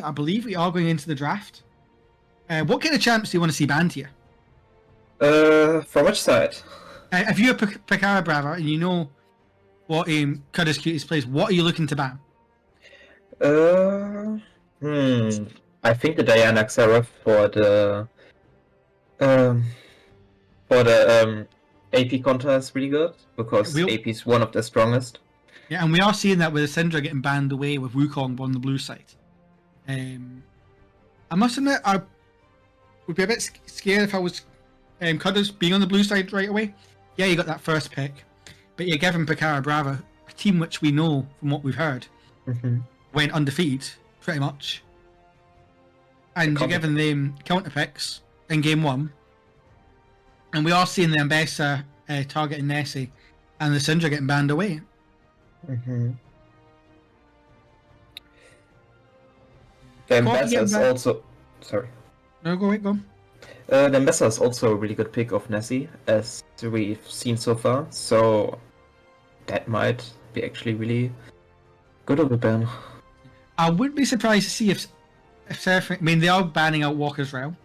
I believe we are going into the draft. What kind of champs do you want to see banned here? From which side? If you're a PEKARA Brava and you know what CUDDER'S CUTIES plays, what are you looking to ban? I think the Diana Xerath for the AP counter is really good because AP is one of the strongest. Yeah, and we are seeing that with the Syndra getting banned away with Wukong on the blue side. I must admit, I would be a bit scared if I was CUDDER'S being on the blue side right away. Yeah, you got that first pick, but you're giving PEKARA Brava, a team which we know from what we've heard, went undefeated, pretty much. And you're giving them counter picks in game 1. And we are seeing the Ambessa targeting Nessie and the Syndra getting banned away. The Ambessa is also... Sorry. No, go. The Ambessa is also a really good pick of Nessie, as we've seen so far. So that might be actually really good of a ban. I wouldn't be surprised to see if Seraphine... I mean, they are banning out Walker's Realm.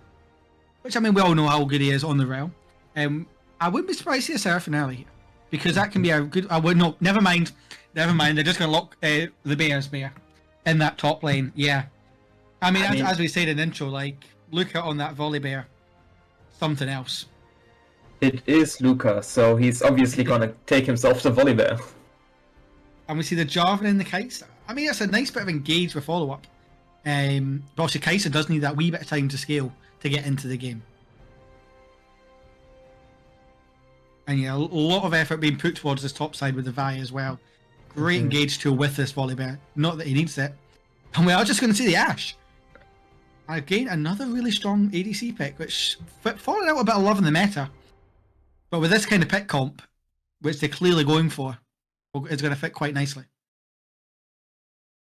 Which, I mean, we all know how good he is on the Realm. I wouldn't be surprised to see a Seraphine early here. Because that can be a good... No, never mind. They're just going to lock the Bears Bear in that top lane. Yeah. I mean, as we said in the intro, like, Luca on that volley bear. Something else. It is Luca, so he's obviously going to take himself to volley bear. And we see the Jarvan and the Kai'Sa. I mean, it's a nice bit of engage with follow-up. But obviously Kai'Sa does need that wee bit of time to scale to get into the game. And yeah, a lot of effort being put towards this top side with the Vi as well. Great engage tool with this volley bear. Not that he needs it. And we are just going to see the Ashe. Again, another really strong ADC pick, which falling out a bit of love in the meta. But with this kind of pick comp, which they're clearly going for, it's going to fit quite nicely.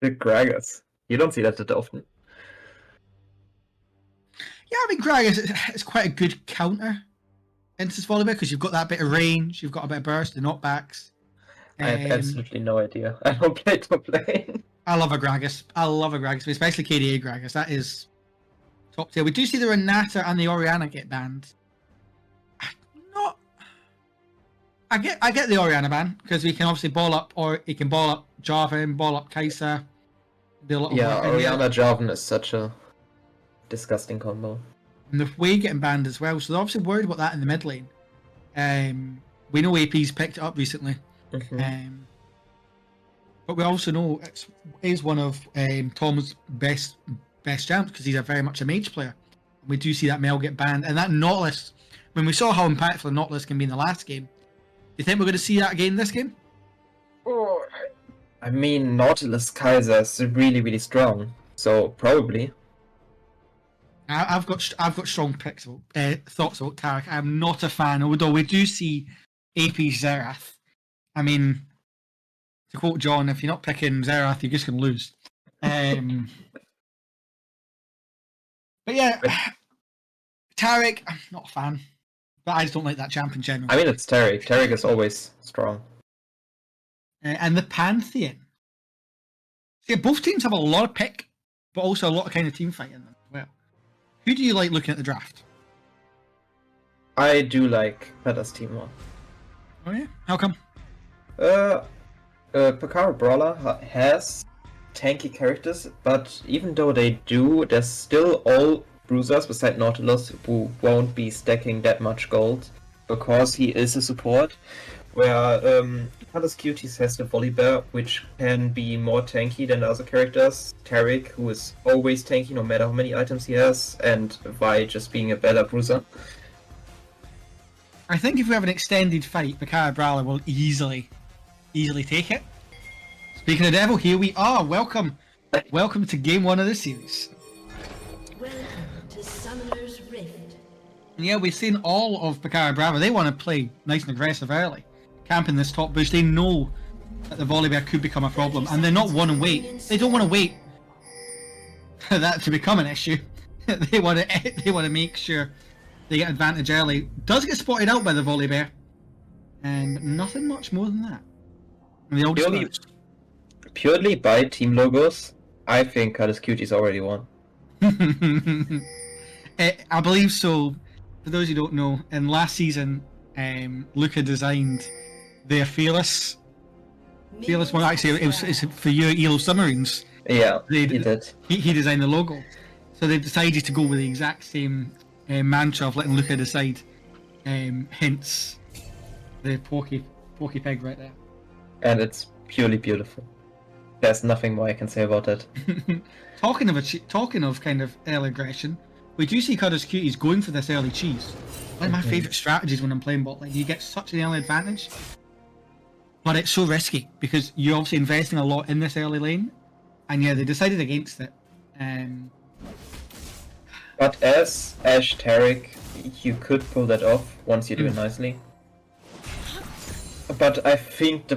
The Gragas. You don't see that that often. Yeah, I mean, Gragas is quite a good counter into this volley bear because you've got that bit of range, you've got a bit of burst, the knockbacks. I have absolutely no idea. I don't play top lane. I love a Gragas, especially KDA Gragas. That is top tier. We do see the Renata and the Orianna get banned. I get the Orianna ban because we can obviously ball up, or he can ball up Jarvan, ball up Kai'Sa. Orianna Jarvan is such a disgusting combo. And the Way getting banned as well, so they're obviously worried about that in the mid lane. We know AP's picked it up recently. But we also know it is one of Tom's best champs because he's very much a mage player. And we do see that Mel get banned, and that Nautilus. When we saw how impactful Nautilus can be in the last game, do you think we're going to see that again this game? Oh, I mean, Nautilus Kai'Sa is really, really strong, so probably. I've got strong thoughts about Taric. I'm not a fan, although we do see AP Xerath. I mean, to quote John, if you're not picking Xerath, you're just going to lose. But yeah, Taric, I'm not a fan. But I just don't like that champ in general. I mean, it's Taric. Taric is always strong. And the Pantheon. See, both teams have a lot of pick, but also a lot of kind of team fight in them as well. Who do you like looking at the draft? I do like CUDDER'S team more. Oh yeah? How come? PEKARA Brawler has tanky characters, but even though they do, there's still all bruisers beside Nautilus who won't be stacking that much gold because he is a support. Where CUDDER'S CUTIES has the Volibear, which can be more tanky than other characters. Taric, who is always tanky no matter how many items he has, and Vi just being a better bruiser. I think if we have an extended fight, PEKARA Brawler will easily take it. Speaking of Devil, here we are. Welcome to game 1 of the series. Welcome to Summoner's Rift. Yeah, we've seen all of PEKARA Brava. They want to play nice and aggressive early. Camping this top bush. They know that the Volibear could become a problem, and they're not want to wait. They don't want to wait for that to become an issue. They want to make sure they get advantage early. Does get spotted out by the Volibear, and nothing much more than that. And they all Purely by team logos, I think CUDDER'S Cuties already won. I believe so. For those who don't know, in last season, Luca designed their Fearless one. Actually, it's for your ELO Submarines. Yeah, he did. He designed the logo. So they've decided to go with the exact same mantra of letting Luca decide. Hence, the Porky Pig right there. And it's purely beautiful. There's nothing more I can say about it. Talking of kind of early aggression, we do see CUDDE'S Cuties going for this early cheese. One of my favourite strategies when I'm playing bot lane. You get such an early advantage, but it's so risky because you're obviously investing a lot in this early lane, and yeah, they decided against it. But as Ashe Tarek, you could pull that off once you do it nicely. But I think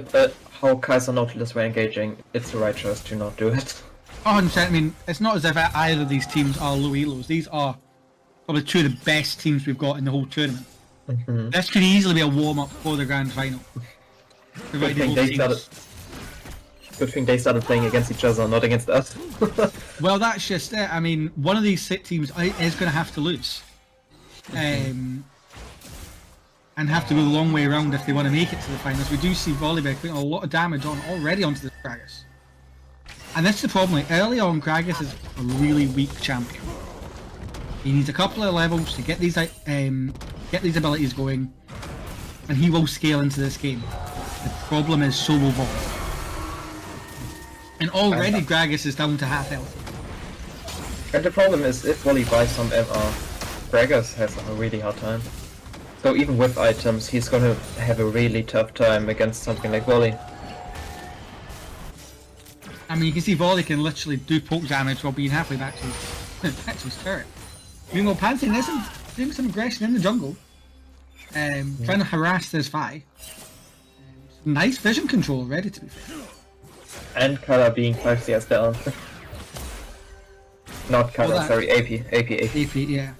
how Kaiser Nautilus were engaging, it's the right choice to not do it. 100%. I mean, it's not as if either of these teams are low elos. These are probably two of the best teams we've got in the whole tournament. This could easily be a warm-up for the grand final. Good thing they started playing against each other, not against us. Well, that's just it. I mean, one of these teams is going to have to lose. And have to go the long way around if they want to make it to the finals. We do see Volibear putting a lot of damage already onto the Gragas. And that's the problem. Like, early on, Gragas is a really weak champion. He needs a couple of levels to get these abilities going, and he will scale into this game. The problem is so will Vol. And already Gragas is down to half health. And the problem is, if Volley buys some MR, Gragas has a really hard time. So even with items, he's gonna have a really tough time against something like Volley. I mean, you can see Volley can literally do poke damage while being halfway back to his turret. Meanwhile, Pantheon is doing some aggression in the jungle, trying to harass this Vi. Nice vision control already, to be fair. And Kara being 5 CS down. Not Kara, sorry, AP, yeah.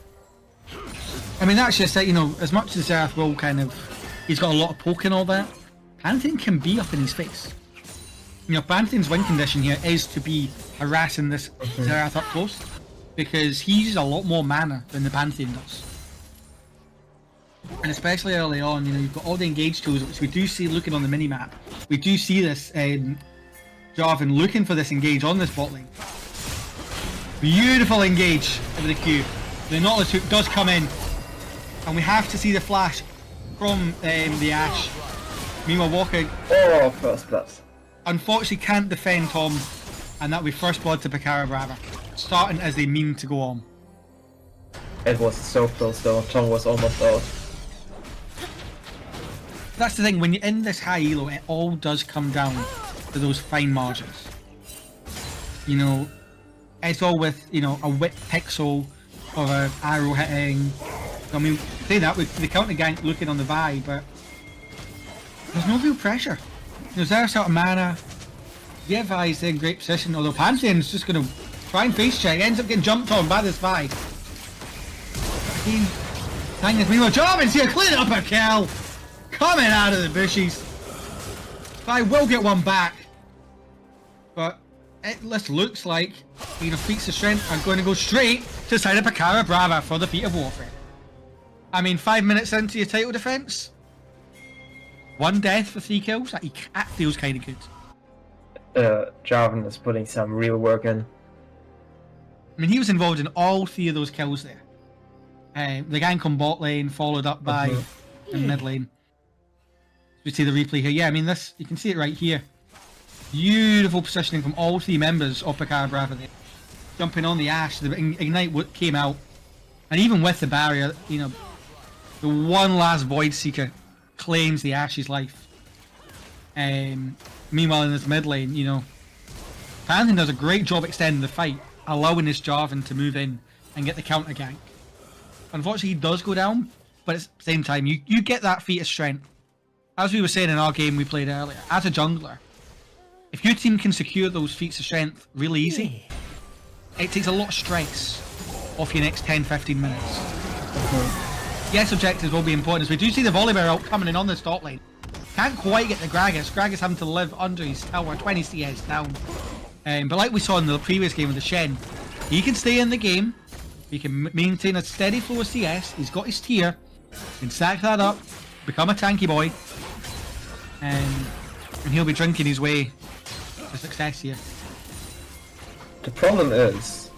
I mean, that's just it, you know, as much as Xerath will he's got a lot of poke and all that, Pantheon can be up in his face. You know, Pantheon's win condition here is to be harassing this Xerath up close, because he uses a lot more mana than the Pantheon does. And especially early on, you know, you've got all the engage tools, which we do see looking on the minimap. We do see this Jarvan looking for this engage on this bot lane. Beautiful engage over the Q. The Nautilus hook does come in, and we have to see the flash from the Ashe. Meanwhile, Walker... Oh, first blood. Unfortunately can't defend Tom, and that'll be first blood to PEKARA Brava. Starting as they mean to go on. It was so close though, Tom was almost out. That's the thing, when you're in this high elo, it all does come down to those fine margins. You know, it's all with, you know, a whip pixel or an arrow hitting. I mean, say that with the counter gank looking on the Vi, but there's no real pressure. There's Xerath's out of mana. Yeah, Vi's in great position, although Pantheon's just going to try and face check. Ends up getting jumped on by this Vi. Again, thank this meanwhile. Jarvan's here, cleaning up a kill. Coming out of the bushes. Vi will get one back. But it looks like, you know, feats of strength are going to go straight to the side of PEKARA Brava for the feat of warfare. I mean, 5 minutes into your title defense, 1 death for 3 kills, that feels kind of good. Jarvan is putting some real work in. I mean, he was involved in all 3 of those kills there. The gank on bot lane, followed up by in mid lane. We see the replay here. Yeah, I mean, this, you can see it right here. Beautiful positioning from all 3 members of PEKARA Brava there. Jumping on the Ashe, the Ignite came out. And even with the barrier, you know, the one last Void Seeker claims the Ashe's life. Meanwhile, in this mid lane, you know, Pantheon does a great job extending the fight, allowing this Jarvan to move in and get the counter gank. Unfortunately, he does go down, but at the same time, you get that feat of strength. As we were saying in our game we played earlier, as a jungler, if your team can secure those feats of strength really easy, it takes a lot of stress off your next 10-15 minutes. Yes, objectives will be important, as we do see the Volibear out coming in on this top lane. Can't quite get the Gragas. Gragas having to live under his tower, 20 CS down. But like we saw in the previous game with the Shen, he can stay in the game, he can maintain a steady flow of CS, he's got his tier, he can stack that up, become a tanky boy, and he'll be drinking his way to success here. The problem is,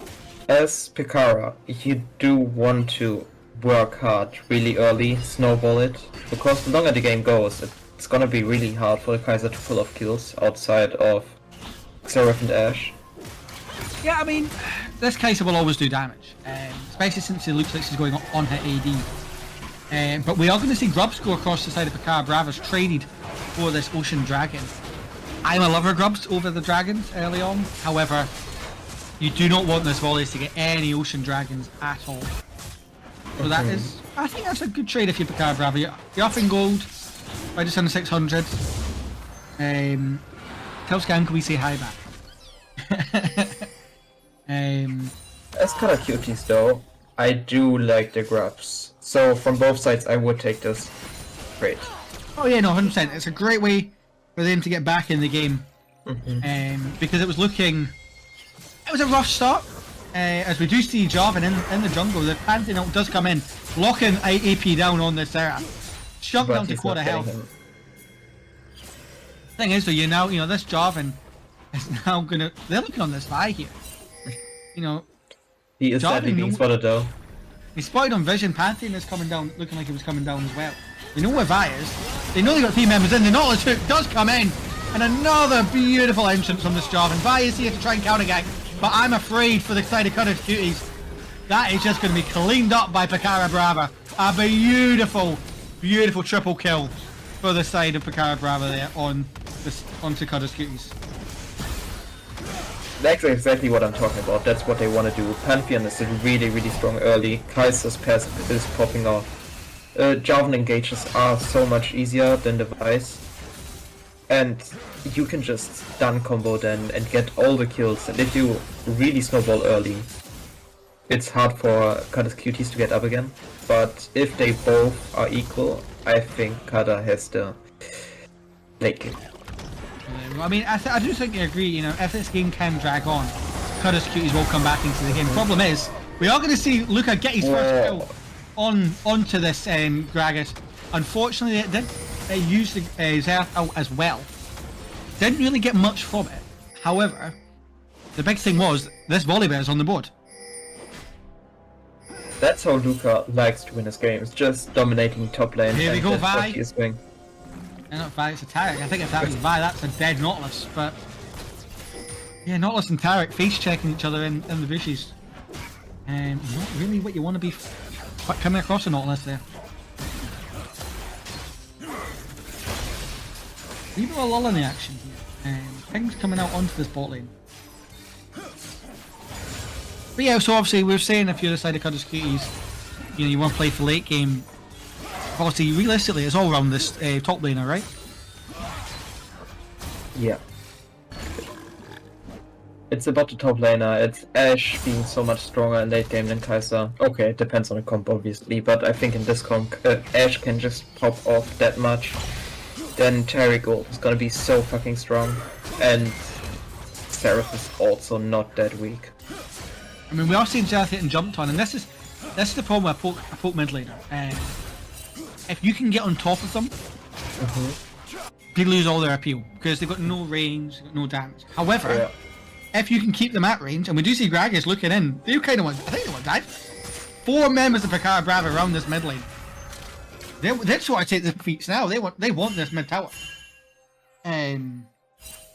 as PEKARA, you do want to work hard really early, snowball it, because the longer the game goes, it's gonna be really hard for the Kai'Sa to pull off kills outside of Xerath and Ashe. Yeah, I mean, this Kai'Sa will always do damage, especially since it looks like she's going on her AD. But we are going to see Grubs go across the side of PEKARA Bravas, traded for this Ocean Dragon. I'm a lover Grubs over the Dragons early on, however, you do not want this Volleys to get any Ocean Dragons at all. So that is, I think that's a good trade if you're PEKARA Brava. You're up in gold, by just under 600. Tell Scan, can we say hi back? As kind of cuties though, I do like the grubs. So from both sides I would take this. Great. Oh yeah, no, 100%. It's a great way for them to get back in the game. Because it was looking... It was a rough start. As we do see Jarvan in the jungle, the Pantheon ult does come in, locking AP down on this Sarah. Shut down to quarter health. Thing is though, this Jarvan is now gonna... They're looking on this Vi here. He is sadly being spotted though. He spotted on Vision. Pantheon is coming down, looking like he was coming down as well. They know where Vi is. They know they got team members in. The Nautilus hook does come in. And another beautiful entrance from this Jarvan. Vi is here to try and counter gang. But I'm afraid for the side of CUDDER'S Cuties, that is just going to be cleaned up by PEKARA Brava. A beautiful, beautiful triple kill for the side of PEKARA Brava there onto CUDDER'S Cuties. That's exactly what I'm talking about. That's what they want to do. Pantheon is really, really strong early. Kai'Sa's passive is popping off. Jarvan engages are so much easier than the Vice. And you can just stun combo then and get all the kills. And if you really snowball early, it's hard for CUDDER'S Cuties to get up again. But if they both are equal, I think CUDDER has the late game. I mean, I do think I agree, if this game can drag on, CUDDER'S Cuties will come back into the game. Problem is, we are going to see Luca get his first kill onto this Gragas. Unfortunately, it did use the Xerath out as well. Didn't really get much from it. However, the big thing was, this Volibear is on the board. That's how Luca likes to win his games, just dominating top lane. Here we go, Vi. He is doing. Not Vi, it's a Taric. I think if that was Vi, that's a dead Nautilus. But yeah, Nautilus and Taric face checking each other in the bushes. Not really what you want to be coming across a Nautilus there. A little lull in the action here. Things coming out onto this bot lane. But yeah, so obviously we're saying if you're the side of CUDDER'S Cuties, you want to play for late game. Obviously, realistically, it's all around this top laner, right? Yeah. It's about the top laner. It's Ashe being so much stronger in late game than Kai'Sa. Okay, it depends on the comp obviously, but I think in this comp, Ashe can just pop off that much. Then Taric Gold is gonna be so fucking strong, and Xerath is also not that weak. I mean, we are seeing Xerath getting jumped on, and this is the problem with a poke mid laner. If you can get on top of them, they lose all their appeal because they've got no range, no damage. However, if you can keep them at range, and we do see Gragas looking in, they kind of want. I think they want to die. 4 members of PEKARA Brava around this mid lane. They're trying to take the defeats now. They want this mid tower. By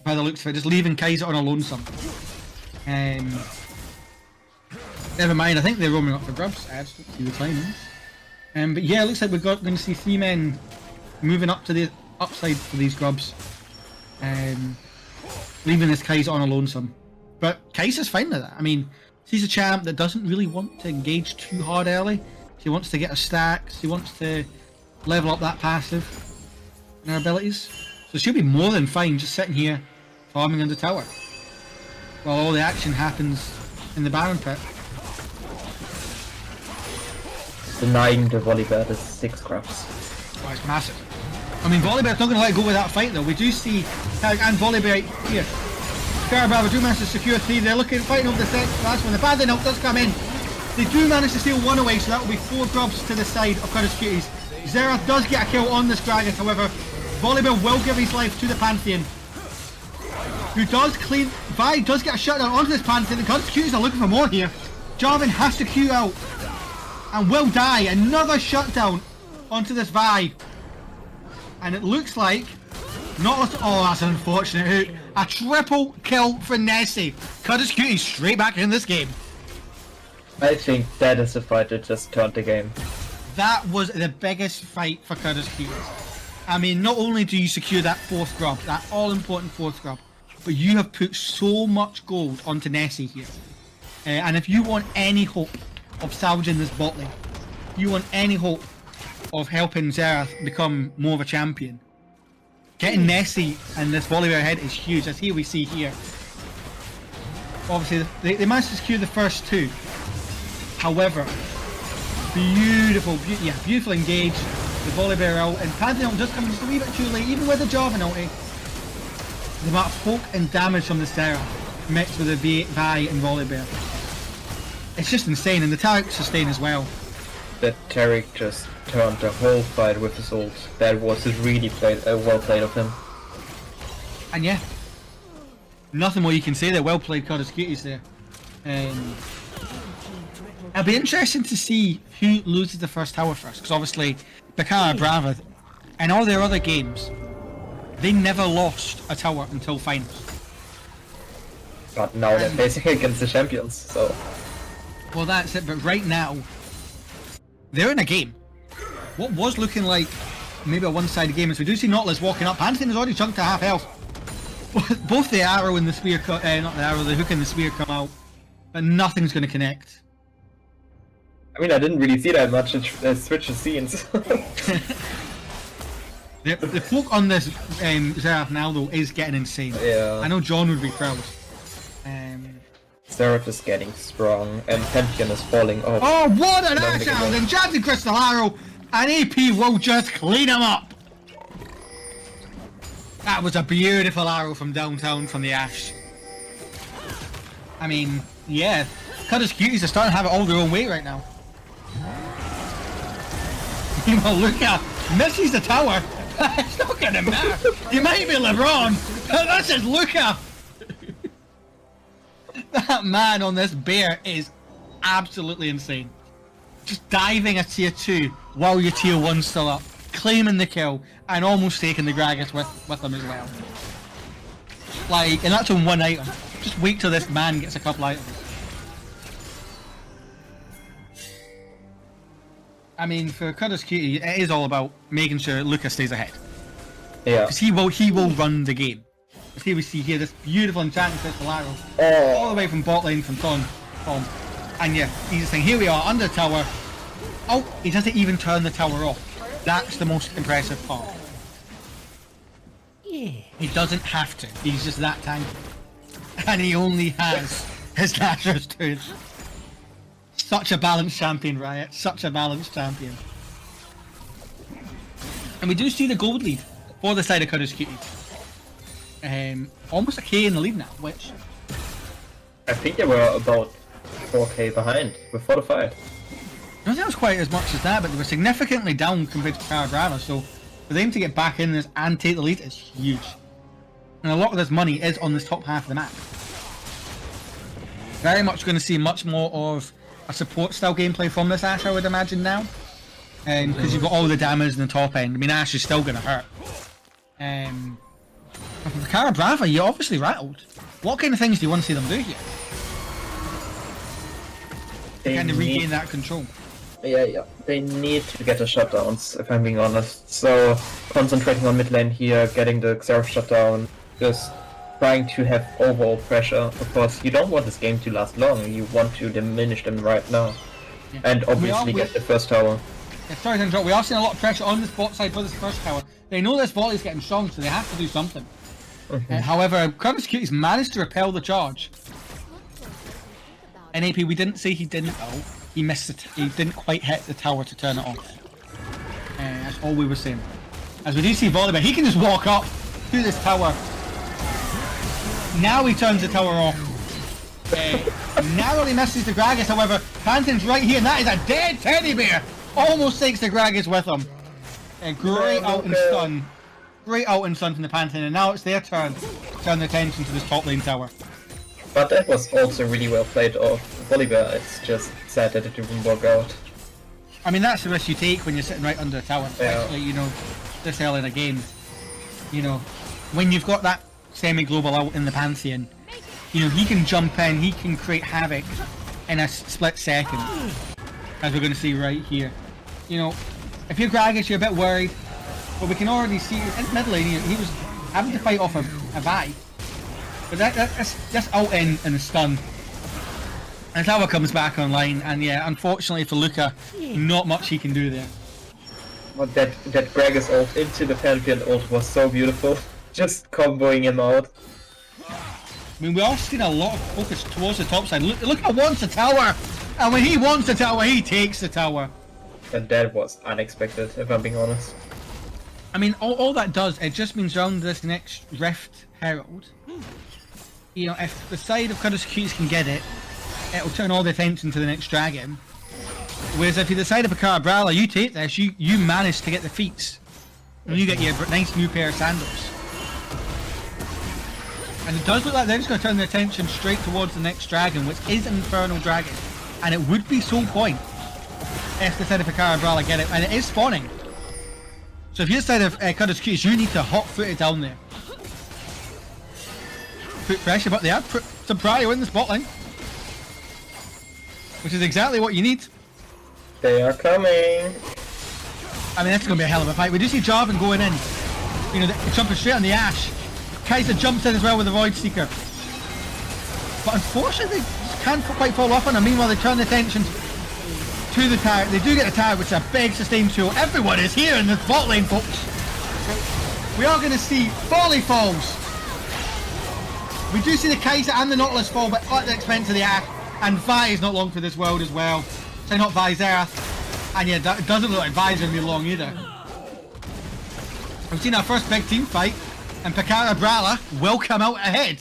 the looks of it, just leaving Kai'Sa on a lonesome. Never mind. I think they're roaming up for grubs. I just don't see the timings. But yeah, it looks like we're going to see 3 men moving up to the upside for these grubs. Leaving this Kai'Sa on a lonesome. But Kai'Sa's fine with that. I mean, she's a champ that doesn't really want to engage too hard early. She wants to get her stacks. She wants to level up that passive and her abilities. So she'll be more than fine just sitting here farming under tower while all the action happens in the Baron pit. Denying the Volibear the 6 grubs. Oh, it's massive. I mean, Volibear's not going to let go with that fight though. We do see Taric and Volibear here. PEKARA Bravo do manage to secure 3. They're fighting over the last one. The Bandit ult does come in. They do manage to steal 1 away, so that will be 4 grubs to the side of CUDDER'S Cuties. Xerath does get a kill on this Gragas, however, Volibear will give his life to the Pantheon, who does clean. Vi does get a shutdown onto this Pantheon, and CUDDER'S Cuties are looking for more here. Jarvan has to queue out and will die. Another shutdown onto this Vi. And it looks like oh, that's an unfortunate hook. A triple kill for Nessie. CUDDER'S Cuties straight back in this game. I think that is the fight that just turned the game. That was the biggest fight for CUDDER'S Cuties. I mean, not only do you secure that 4th grub, that all-important 4th grub, but you have put so much gold onto Nessie here. And if you want any hope of salvaging this bot lane, you want any hope of helping Xerath become more of a champion, getting Nessie and this Volibear ahead is huge. As here we see here. Obviously, they managed to secure the first 2. However, beautiful engage. The Volibear ult, and Pantheon ult just come just a wee bit too late, even with the Jarvan ulti. The amount of poke and damage from the Xerath mixed with the Vi and Volibear. It's just insane, and the Taric sustain as well. That Taric just turned the whole fight with his ult. That was really well played of him. And yeah, nothing more you can say there. Well played, CUDDER'S Cuties there. It'll be interesting to see who loses the first tower first, because obviously PEKARA Bravo and all their other games, they never lost a tower until finals. But now they're facing against the champions, so... Well, that's it, but right now, they're in a game. What was looking like maybe a one-sided game, as we do see Nautilus walking up. Pantheon is already chunked to half health. Both the arrow and the spear, not the arrow, the hook and the spear come out, but nothing's going to connect. I mean, I didn't really see that much switch of scenes. The poke on this Xerath now, though, is getting insane. Yeah. I know John would be proud. Xerath is getting strong, and Pantheon is falling off. Oh, what an ash out! Enchanted Crystal Arrow, and AP will just clean him up! That was a beautiful arrow from downtown from the Ash. I mean, yeah, CUDDER'S Cuties are starting to have it all their own way right now. Well, Luca misses the tower. It's not gonna matter. You might be LeBron, but this is Luca. That man on this bear is absolutely insane. Just diving a tier 2 while your tier 1's still up, claiming the kill, and almost taking the Gragas with him as well. Like, and that's on 1 item. Just wait till this man gets a couple items. I mean, for CUDDER'S Cutie, it is all about making sure Luca stays ahead. Yeah. Because he will run the game. As here we see here, this beautiful enchanting crystal arrow. All the way from bot lane from Tom. And yeah, he's just saying, here we are, under the tower. Oh, he doesn't even turn the tower off. That's the most impressive part. Yeah. He doesn't have to. He's just that tanky. And he only has his Nashor's Tooth. Such a balanced champion, Riot. Such a balanced champion. And we do see the gold lead for the side of CUDDER'S Cuties. Almost a K in the lead now, which... I think they were about 4k behind before the fight. I don't think it was quite as much as that, but they were significantly down compared to PEKARA Bravo, so for them to get back in this and take the lead is huge. And a lot of this money is on this top half of the map. Very much going to see much more of a support style gameplay from this Ashe, I would imagine now. Because you've got all the damage in the top end. I mean, Ashe is still going to hurt. But for PEKARA Bravo, you're obviously rattled. What kind of things do you want to see them do here? They kind of regain that control. Yeah. They need to get the shutdowns, if I'm being honest. So, concentrating on mid lane here, getting the Xerath shutdown, just trying to have overall pressure. Of course, you don't want this game to last long, you want to diminish them right now. Yeah. And obviously get the first tower. Yeah, sorry to interrupt, we are seeing a lot of pressure on this bot side for this first tower. They know this volley is getting strong, so they have to do something. However, CUDDER'S Cuties managed to repel the charge. And AP, we didn't say he didn't ult. He missed it. He didn't quite hit the tower to turn it off. That's all we were saying. As we do see Volibear, he can just walk up to this tower Now he turns the tower off. Narrowly misses the Gragas, however, Pantheon's right here, and that is a dead teddy bear! Almost takes the Gragas with him. Great ult and stun. Great ult and stun from the Pantheon, and now it's their turn to turn their attention to this top lane tower. But that was also really well played off Volibear. It's just sad that it didn't work out. I mean, that's the risk you take when you're sitting right under a tower, especially, you know, this early in a game. You know, when you've got that semi-global out in the Pantheon, you know, he can jump in, he can create havoc in a split second, as we're going to see right here. You know, if you're Gragas, you're a bit worried, but we can already see in mid lane, he was having to fight off a Vi. But that's just out in a stun. And tower comes back online, and yeah, unfortunately for Luca, not much he can do there. But that Gragas ult into the Pantheon ult was so beautiful. Just comboing him out. I mean, we are seeing a lot of focus towards the top side. Luca wants the tower! And when he wants the tower, he takes the tower. And that was unexpected, if I'm being honest. I mean, all that does, it just means round this next Rift Herald, you know, if the side of CUTIES can get it, it'll turn all the attention to the next dragon. Whereas if you decide to PEKARA BRALE, you take this, you manage to get the feats. And you get your nice new pair of sandals. And it does look like they're just going to turn their attention straight towards the next dragon, which is an Infernal Dragon. And it would be Soul Point if the side of PEKARA BRALE get it, and it is spawning. So if you're the side of CUTTER'S, you need to hot-foot it down there. Put pressure, but they have put some prio in the spot line. Which is exactly what you need. They are coming. I mean, that's going to be a hell of a fight. We do see Jarvan going in. You know, jumping straight on the Ashe. Kai'Sa jumps in as well with the Void Seeker. But unfortunately, they can't quite follow up on him. Meanwhile, they turn the attention to the tower. They do get the tower, which is a big sustain tool. Everyone is here in the bot lane, folks. We are going to see Folly falls. We do see the Kai'Sa and the Nautilus fall, but at the expense of the Ashe. And Vi is not long for this world as well. So not Vi's Earth. And yeah, it doesn't look like Vi's going to be long either. We've seen our first big team fight. And PEKARA BRALE will come out ahead.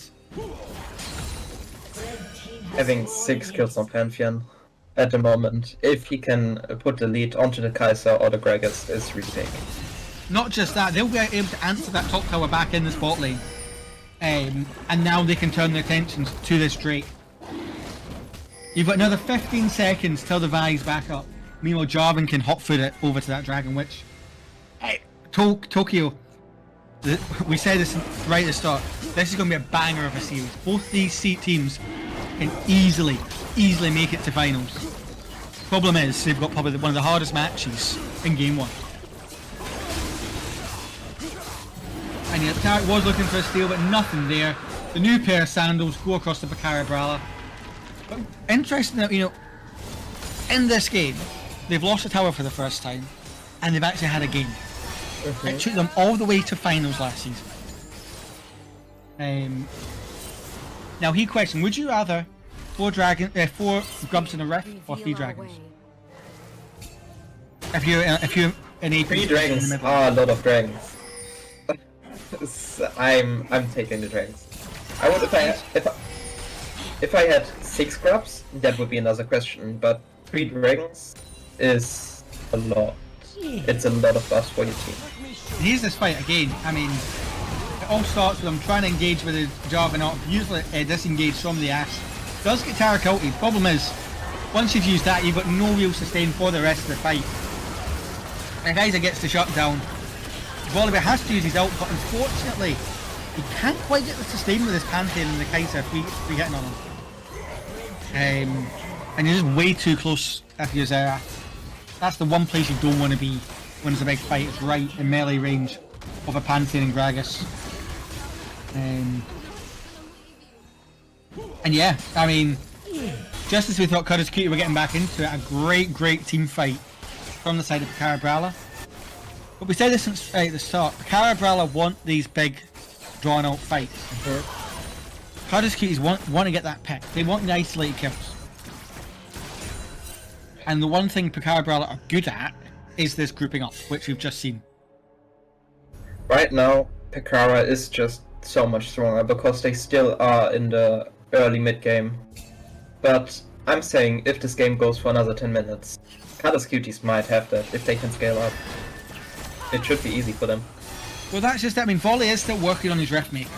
Having 6 kills on Pantheon at the moment, if he can put the lead onto the Kai'Sa or the Gragas, is really big. Not just that, they'll be able to answer that top tower back in the spot lane. And now they can turn their attentions to this Drake. You've got another 15 seconds till the Vi's back up. Meanwhile, Jarvan can hotfoot it over to that Dragon, which... Hey, Tokyo, we said this right at the start, this is going to be a banger of a series. Both these teams can easily make it to finals. Problem is, they've got probably one of the hardest matches in Game 1. And yeah, Tarek was looking for a steal, but nothing there. The new pair of sandals go across the PEKARA BRALE. But interesting that, you know, in this game, they've lost the tower for the first time, and they've actually had a game. It took them all the way to finals last season. Now he questioned, would you rather 4 grubs in a rift or 3 dragons? If you're an AP. 3 dragons are a lot of dragons. I'm taking the dragons. I would if I had 6 grubs, that would be another question. But 3 dragons is a lot. It's a lot of buffs for your team. Here's this fight again. I mean, it all starts with him trying to engage with his Jarvan up, usually disengage from the Ashe. Does get Tarek ulted. Problem is, once you've used that, you've got no real sustain for the rest of the fight. And Kai'Sa gets the shutdown. Volibear has to use his ult, but unfortunately, he can't quite get the sustain with his Pantheon and the Kai'Sa if we hitting on him. And you're just way too close if you're Zera. That's the one place you don't want to be when it's a big fight. It's right in melee range of a Pantheon and Gragas. And yeah, I mean, just as we thought CUDDER'S were getting back into it, a great team fight from the side of PEKARA BRALE. But we said this since right at the start, PEKARA BRALE want these big drawn out fights. CUDDER'S want to get that pick. They want the isolated kills. And the one thing PEKARA BRALE are good at is this grouping up, which we've just seen. Right now, PEKARA is just so much stronger because they still are in the early mid game. But I'm saying if this game goes for another 10 minutes, CUDDER'S Cuties might have that if they can scale up. It should be easy for them. Well, that's just it. I mean, Volley is still working on his Rift Maker.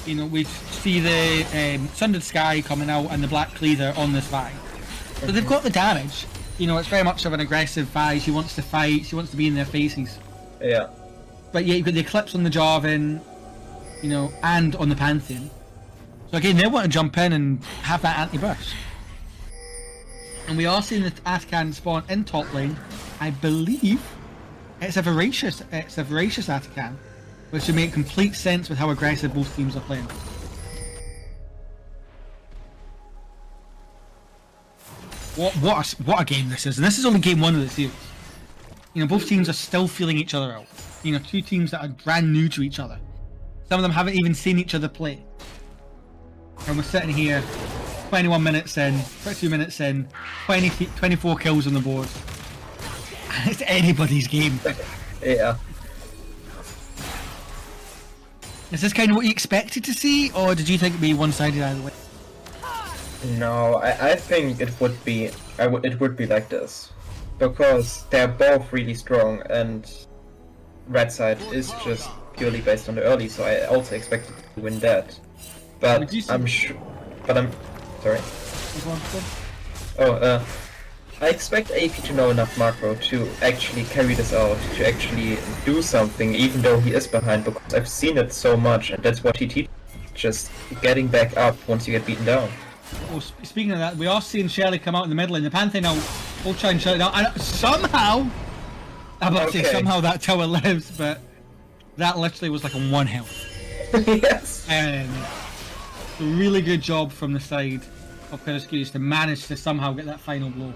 You know, we see the Sundered Sky coming out and the Black Cleaver on this Vi. So they've got the damage. You know, it's very much of an aggressive Vi. She wants to fight. She wants to be in their faces. Yeah. But yeah, you've got the Eclipse on the Jarvan, you know, and on the Pantheon. So again, they want to jump in and have that anti-burst. And we are seeing the Atacant spawn in top lane. I believe it's a voracious Atacant, which would make complete sense with how aggressive both teams are playing. What a game this is, and this is only game 1 of the series. You know, both teams are still feeling each other out. You know, two teams that are brand new to each other. Some of them haven't even seen each other play. And we're sitting here, 21 minutes in, 22 minutes in, 24 kills on the board. And it's anybody's game. Yeah. Is this kind of what you expected to see, or did you think it'd be one-sided either way? No, I think it would be like this, because they're both really strong, and Red side is just purely based on the early, so I also expected to win that. But I'm sure. But I'm sorry. Oh, I expect AP to know enough macro to actually carry this out, to actually do something, even though he is behind, because I've seen it so much, and that's what he teaches. Just getting back up once you get beaten down. Well, speaking of that, we are seeing Shelly come out in the middle, and the Pantheon now will try and shut it down. And somehow, I'm about to say somehow that tower lives, but that literally was like on 1 health. Yes. Really good job from the side of CUDDER'S Cuties to manage to somehow get that final blow.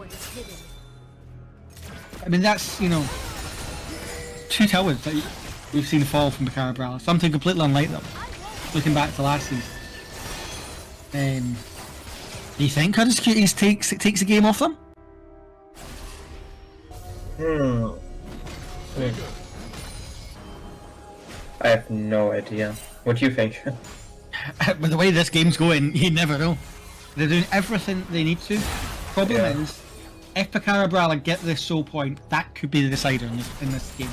I mean, that's, you know, 2 towers that we've seen fall from PEKARA BRALE. Something completely unlike them, looking back to last season. Do you think CUDDER'S Cuties takes the game off them? I have no idea. What do you think? With the way this game's going, you never know. They're doing everything they need to. Problem is, if PEKARA BRALE get this soul point, that could be the decider in this game.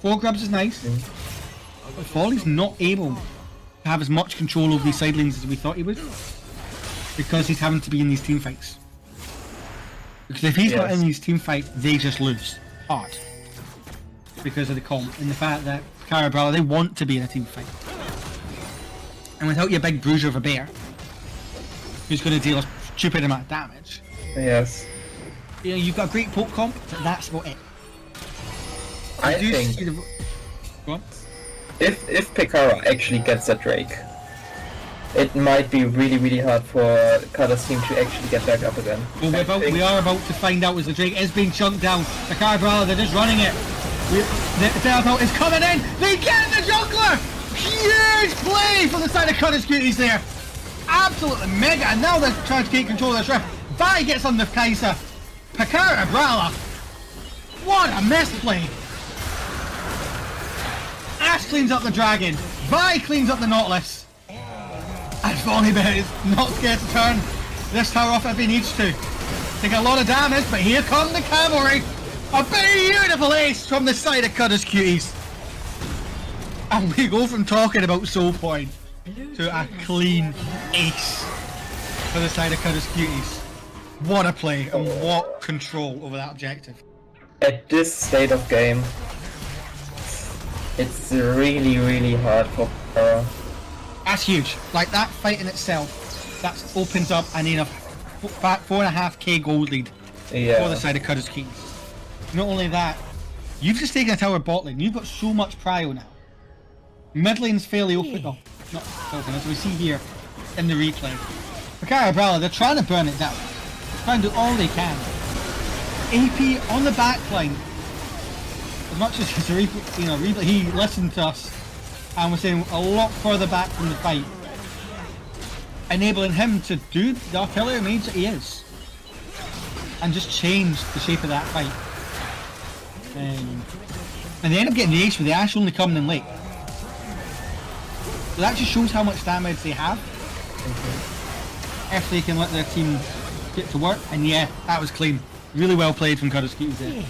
4 grubs is nice, but Volley's not able to have as much control over these side lanes as we thought he would, because he's having to be in these team fights. Because if he's not in these team fights, they just lose hard because of the comp and the fact that PEKARA BRALE, they want to be in a team fight. And without your big bruiser of a bear, who's going to deal a stupid amount of damage, yes, you know, you've got a great poke comp, but that's about it. I think Go on. if PEKARA actually gets that Drake, it might be really hard for CUDDER'S team to actually get back up again. Well, we are about to find out as the Drake is being chunked down. PEKARA BRALE, they're just running it. The Teleport is coming in. They get the jungler. Huge play from the side of CUDDER'S Cuties there. Absolutely mega. And now they're trying to take control of this rift. Vi gets on the Kai'Sa. PEKARA BRALE. What a misplay. Ash cleans up the dragon. Vi cleans up the Nautilus. And Volleybet is not scared to turn this tower off if he needs to. Take a lot of damage, but here come the cavalry. A beautiful ace from the side of CUDDER'S Cuties. And we go from talking about soul point to a clean ace for the side of CUDDER'S Cuties. What a play and what control over that objective. At this state of game, it's really hard for PEKARA. That's huge. Like, that fight in itself, that opens up an enough 4.5k gold lead for the side of CUDDER'S Cuties. Not only that, you've just taken a tower bot lane. You've got so much prio now. Mid lane's fairly open. Oh, not open, as we see here in the replay. PEKARA BRALE, they're trying to burn it down. Trying to do all they can. AP on the back line. As much as he's replay, he listened to us and was saying a lot further back from the fight, enabling him to do the artillery mage that he is and just change the shape of that fight. And they end up getting the ace with the Ash only coming in late. So that just shows how much damage they have. If they can let their team get to work. And yeah, that was clean. Really well played from CUDDER'S there.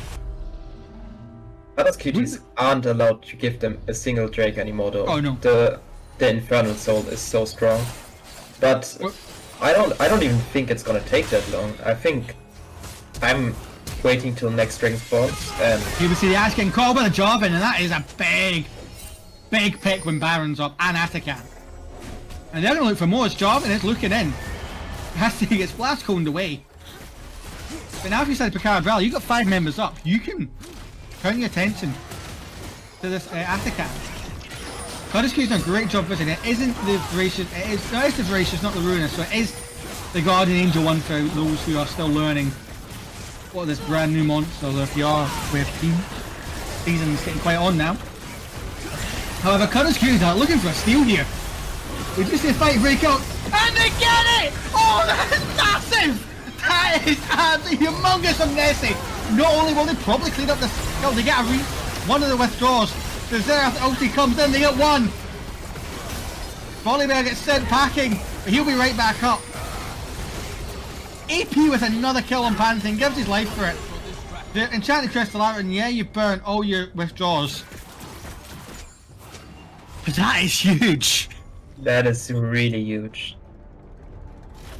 CUTIES cuties aren't allowed to give them a single Drake anymore though. Oh no. The Infernal Soul is so strong. But I don't even think it's gonna take that long. I think I'm waiting till next string spawns and You can see the Ash getting caught by the Jarvan, and that is a big pick when Baron's up and Atakan. And they're gonna look for more as Jarvan is looking in. Has to get splash coned away. But now if you said PEKARA BRALE, you've got 5 members up. You can turn your attention to this Atakan. CUDDER'S done a great job with it. It isn't the voracious, it's the voracious, not the ruinous. So it is the Guardian Angel one for those who are still learning what this brand new monster, or if you are with team. Season's getting quite on now. However, CUDDER'S are looking for a steal here. We just see a fight break out, and they get it! Oh, that is massive! That is absolutely humongous from Nessie. Not only will they probably clean up the skill, they get one of the withdraws. The Xerath ulti comes in, they get one. Volibear gets sent packing, but he'll be right back up. AP with another kill on Pantheon, gives his life for it. The Enchanted Crystal out, and yeah, you burnt all your withdraws. But that is huge. that is really huge.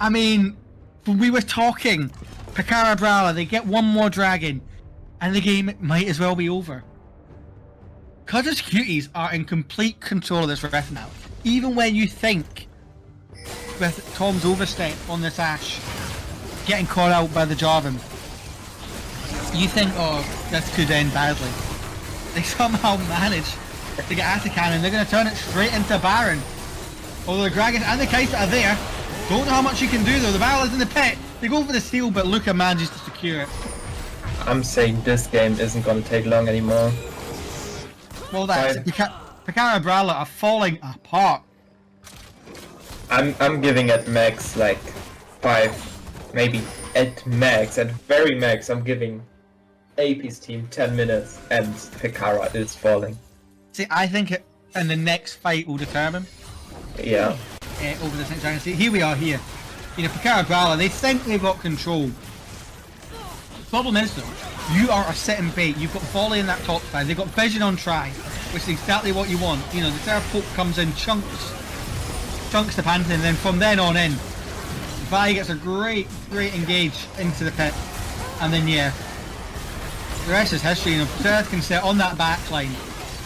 I mean, we were talking, PEKARA BRALE, they get one more dragon, and the game might as well be over. CUDDER'S cuties are in complete control of this rift now. Even when you think, with Tom's overstep on this Ashe, getting caught out by the Jarvan, you think, oh, this could end badly. They somehow manage to get Atakan, and they're going to turn it straight into Baron. Although the Gragas and the Kai'Sa are there. Don't know how much you can do though. The Battle is in the pit. They go for the steal, but Luca manages to secure it. I'm saying this game isn't gonna take long anymore. Well, that's it. PEKARA BRALE are falling apart. I'm giving at max like 5, maybe at max, at very max, I'm giving AP's team 10 minutes and PEKARA is falling. See, I think it, in the next fight will determine. Yeah. Over the next dragon. See, here we are here. You know, PEKARA BRALE, they think they've got control. The problem is though, you are a sitting bait. You've got volley in that top side. They've got vision on try, which is exactly what you want. You know, the Seraph Poke comes in, chunks the Pantheon, and then from then on in, Vi gets a great engage into the pit, and then yeah, the rest is history. You know, Seraph can sit on that back line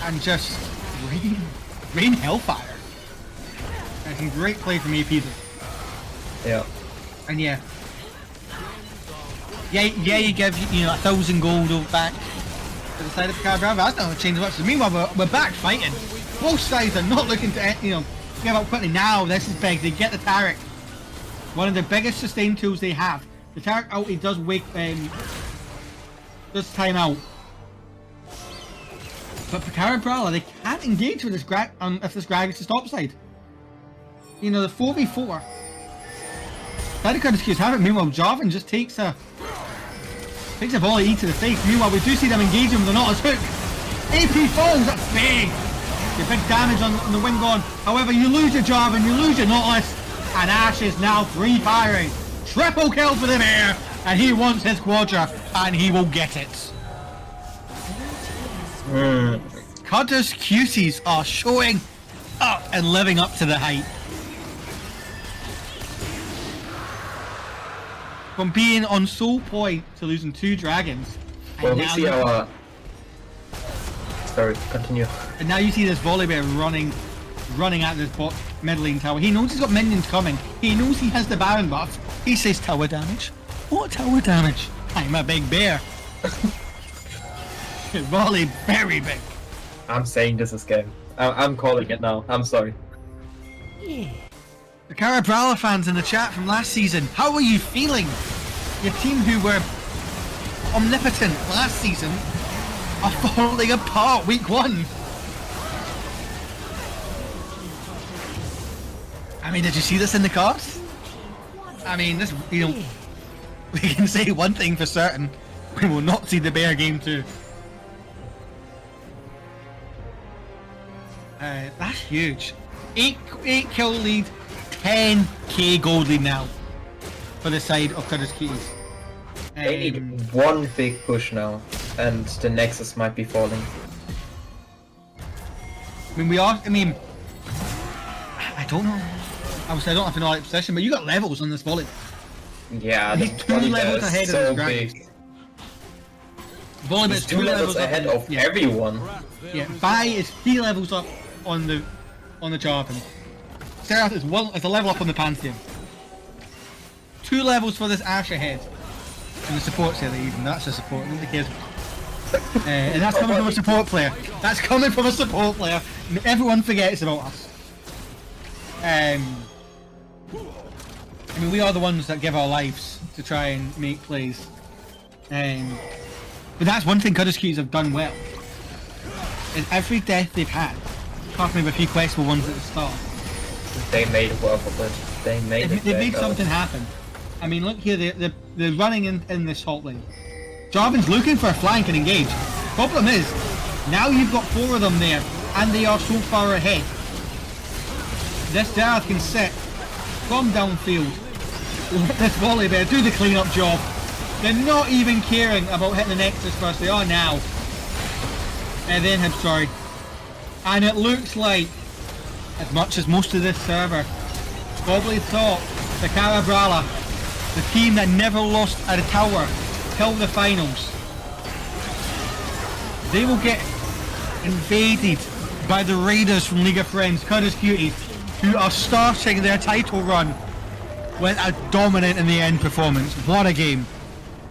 and just rain hellfire. It's a great play from AP though. Yeah. And yeah, you give 1,000 gold back to the side of PEKARA BRALE. That's not going to change much. Meanwhile, we're back fighting. Both sides are not looking to give up quickly. Now this is big. They get the Taric. One of the biggest sustain tools they have. The Taric ulti does does time out. But PEKARA BRALE, they can't engage with this if this Gragas is topside. You know, the 4v4. CUDDER'S have it. Meanwhile, Jarvan just takes a volley E to the face. Meanwhile, we do see them engaging with the Nautilus hook. AP falls, that's big. Your big damage on the wing gone. However, you lose your Jarvan, you lose your Nautilus, and Ashe is now free firing. Triple kill for the Bear, and he wants his Quadra, and he will get it. CUDDER'S cuties are showing up and living up to the hype. From being on sole point to losing 2 dragons. Well, we see our... Sorry, continue. And now you see this Volibear running at this bot mid lane tower. He knows he's got minions coming. He knows he has the Baron buff. He says tower damage. What tower damage? I'm a big bear. Volley very big. I'm saying this is game. I'm calling it now. I'm sorry. Yeah. The PEKARA BRALE fans in the chat from last season, how are you feeling? Your team who were omnipotent last season are falling apart week 1. I mean, did you see this in the cards? I mean, this, we can say one thing for certain. We will not see the Bear game 2. That's huge. 8 kill lead, 10k gold lead now for the side of CUDDER'S Cuties. They need one big push now, and the Nexus might be falling. I mean, I don't know. Obviously, I don't have to know like position, but you got levels on this volley. Yeah, He's the 2 volley levels is ahead of so his grand. big. Volleyball He's is 2 levels ahead of yeah. everyone. Yeah, Vi is 3 levels up on the Jarvan. Serath is a level up on the Pantheon. 2 levels for this Ashe ahead. And the support's there even, that's a support, nobody cares. And that's coming from a support player. That's coming from a support player. Everyone forgets about us. I mean, we are the ones that give our lives to try and make plays. But that's one thing CUDDER'S Cuties have done well. In every death they've had, apart from maybe a few questionable ones at the start, They made work of it. They made it. they made something happen. I mean, look here, they're running in this hot lane. Jarvan's looking for a flank and engage. Problem is, now you've got 4 of them there, and they are so far ahead. This Darth can sit from downfield, let this volley bear do the clean-up job. They're not even caring about hitting the Nexus first, they are now. And then him, sorry. And it looks like, as much as most of this server probably thought, PEKARA BRALE, the team that never lost at a tower till the finals, they will get invaded by the Raiders from League of Friends, CUDDER'S Cuties, who are starting their title run with a dominant in the end performance. What a game.